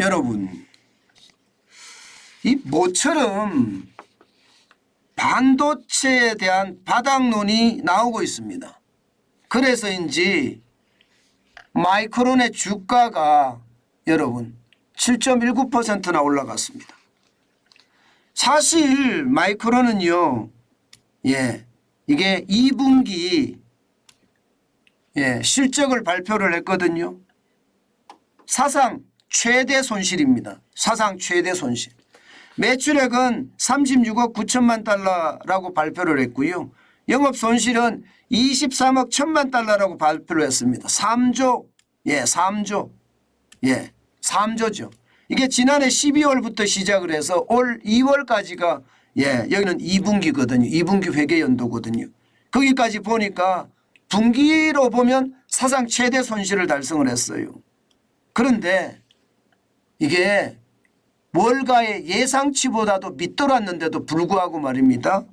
여러분, 이 모처럼 반도체에 대한 바닥론이 나오고 있습니다. 그래서인지 마이크론의 주가가 여러분 7.19%나 올라갔습니다. 사실 마이크론은요, 이게 2분기 실적을 발표를 했거든요. 사상 최대 손실입니다. 사상 최대 손실. 매출액은 36억 9천만 달러라고 발표를 했고요. 영업 손실은 23억 1천만 달러라고 발표를 했습니다. 3조. 3조죠. 이게 지난해 12월부터 시작을 해서 올 2월까지가 여기는 2분기거든요. 2분기 회계 연도거든요. 거기까지 보니까 분기로 보면 사상 최대 손실을 달성을 했어요. 그런데 이게 월가의 예상치보다도 밑돌았는데도 불구하고 말입니다.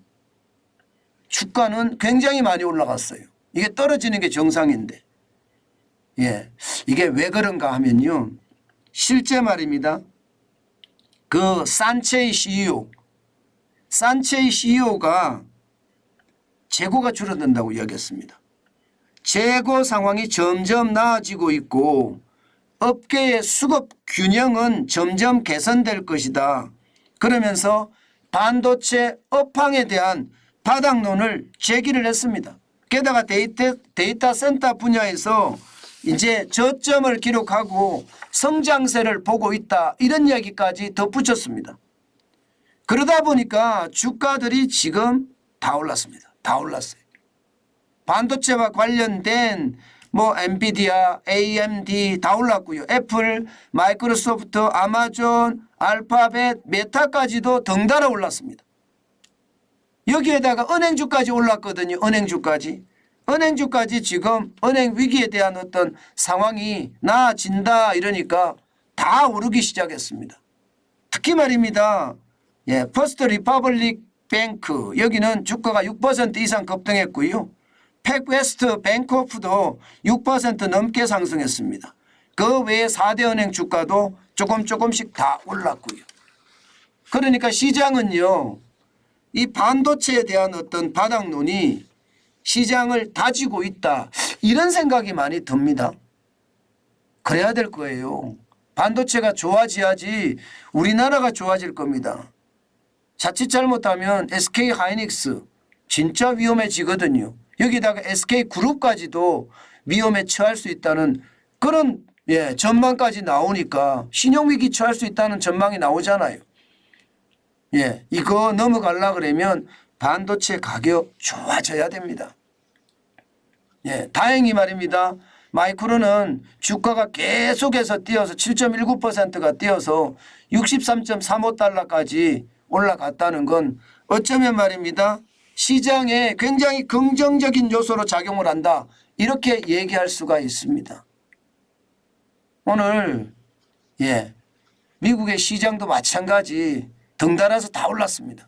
주가는 굉장히 많이 올라갔어요. 이게 떨어지는 게 정상인데. 이게 왜 그런가 하면요. 실제 말입니다. 그 산체이 CEO가 재고가 줄어든다고 이야기했습니다. 재고 상황이 점점 나아지고 있고 업계의 수급 균형은 점점 개선될 것이다. 그러면서 반도체 업황에 대한 바닥론을 제기를 했습니다. 게다가 데이터 센터 분야에서 이제 저점을 기록하고 성장세를 보고 있다. 이런 이야기까지 덧붙였습니다. 그러다 보니까 주가들이 지금 다 올랐습니다. 다 올랐어요. 반도체와 관련된 엔비디아, AMD 다 올랐고요. 애플, 마이크로소프트, 아마존, 알파벳, 메타까지도 덩달아 올랐습니다. 여기에다가 은행주까지 올랐거든요. 은행주까지 지금 은행 위기에 대한 어떤 상황이 나아진다 이러니까 다 오르기 시작했습니다. 특히 말입니다. 퍼스트 리퍼블릭 뱅크 여기는 주가가 6% 이상 급등했고요. 팩웨스트 뱅크오프도 6% 넘게 상승했습니다. 그 외에 4대 은행 주가도 조금씩 다 올랐고요. 그러니까 시장은요, 이 반도체에 대한 어떤 바닥론이 시장을 다지고 있다. 이런 생각이 많이 듭니다. 그래야 될 거예요. 반도체가 좋아져야지 우리나라가 좋아질 겁니다. 자칫 잘못하면 SK 하이닉스 진짜 위험해지거든요. 여기다가 SK그룹까지도 위험에 처할 수 있다는 그런 전망까지 나오니까 신용위기 처할 수 있다는 전망이 나오잖아요. 이거 넘어가려고 그러면 반도체 가격 좋아져야 됩니다. 다행히 말입니다. 마이크론은 주가가 계속해서 뛰어서 7.19%가 뛰어서 63.35달러까지 올라갔다는 건 어쩌면 말입니다. 시장에 굉장히 긍정적인 요소로 작용을 한다. 이렇게 얘기할 수가 있습니다. 오늘 미국의 시장도 마찬가지 덩달아서 다 올랐습니다.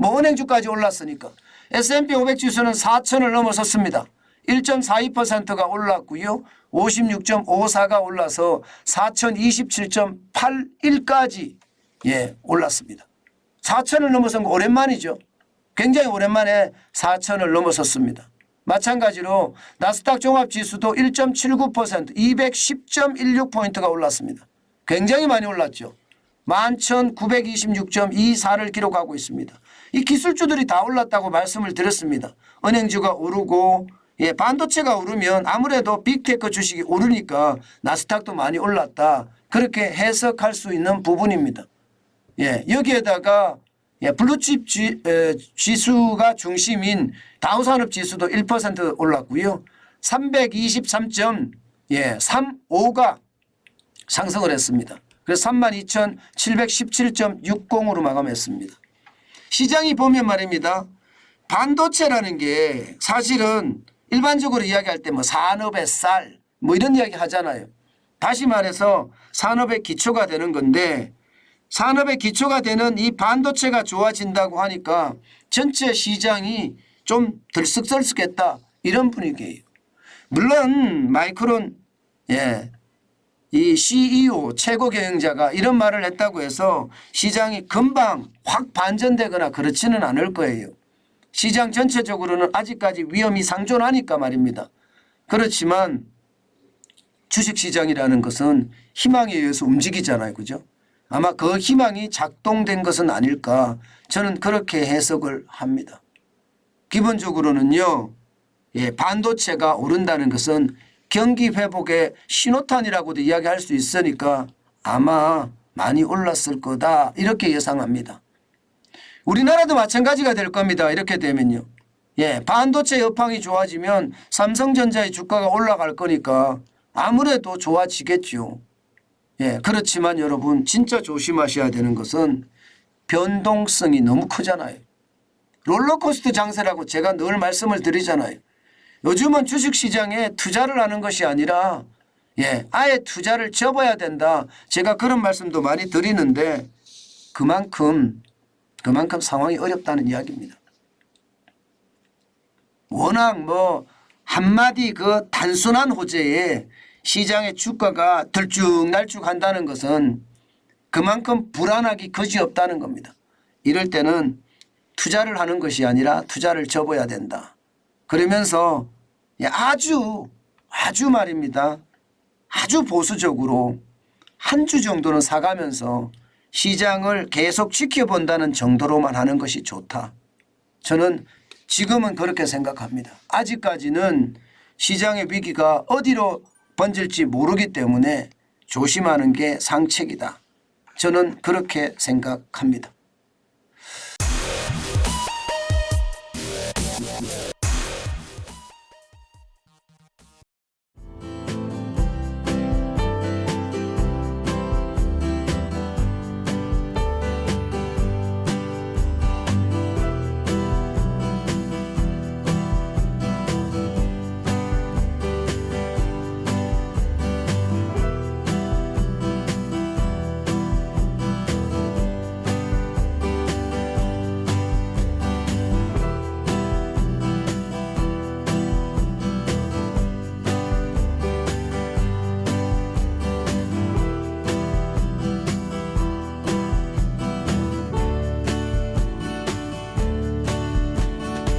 은행주까지 올랐으니까. S&P 500 지수는 4,000을 넘어섰습니다. 1.42%가 올랐고요. 56.54가 올라서 4,027.81까지 올랐습니다. 4,000을 넘어선 거 오랜만이죠. 굉장히 오랜만에 4,000을 넘어섰습니다. 마찬가지로 나스닥 종합지수도 1.79% 210.16포인트가 올랐습니다. 굉장히 많이 올랐죠. 11,926.24를 기록하고 있습니다. 이 기술주들이 다 올랐다고 말씀을 드렸습니다. 은행주가 오르고 반도체가 오르면 아무래도 빅테크 주식이 오르니까 나스닥도 많이 올랐다. 그렇게 해석할 수 있는 부분입니다. 여기에다가 블루칩 지수가 중심인 다우산업 지수도 1% 올랐고요. 323.35가 상승을 했습니다. 그래서 32,717.60으로 마감했습니다. 시장이 보면 말입니다. 반도체라는 게 사실은 일반적으로 이야기할 때 산업의 쌀 이런 이야기 하잖아요. 다시 말해서 산업의 기초가 되는 건데 산업의 기초가 되는 이 반도체가 좋아진다고 하니까 전체 시장이 좀 들썩들썩했다 이런 분위기예요. 물론 마이크론 이 CEO 최고 경영자가 이런 말을 했다고 해서 시장이 금방 확 반전되거나 그렇지는 않을 거예요. 시장 전체적으로는 아직까지 위험이 상존하니까 말입니다. 그렇지만 주식시장이라는 것은 희망에 의해서 움직이잖아요. 그죠? 아마 그 희망이 작동된 것은 아닐까 저는 그렇게 해석을 합니다. 기본적으로는요. 반도체가 오른다는 것은 경기 회복의 신호탄이라고도 이야기할 수 있으니까 아마 많이 올랐을 거다 이렇게 예상합니다. 우리나라도 마찬가지가 될 겁니다. 이렇게 되면요. 반도체 여팡이 좋아지면 삼성전자의 주가가 올라갈 거니까 아무래도 좋아지겠죠. 그렇지만 여러분 진짜 조심하셔야 되는 것은 변동성이 너무 크잖아요. 롤러코스터 장세라고 제가 늘 말씀을 드리잖아요. 요즘은 주식시장에 투자를 하는 것이 아니라 아예 투자를 접어야 된다. 제가 그런 말씀도 많이 드리는데 그만큼 상황이 어렵다는 이야기입니다. 워낙 한마디 그 단순한 호재에 시장의 주가가 들쭉날쭉한다는 것은 그만큼 불안하기 그지없다는 겁니다. 이럴 때는 투자를 하는 것이 아니라 투자를 접어야 된다. 그러면서 아주 말입니다. 아주 보수적으로 한 주 정도는 사가면서 시장을 계속 지켜본다는 정도로만 하는 것이 좋다. 저는 지금은 그렇게 생각합니다. 아직까지는 시장의 위기가 어디로 번질지 모르기 때문에 조심하는 게 상책이다. 저는 그렇게 생각합니다.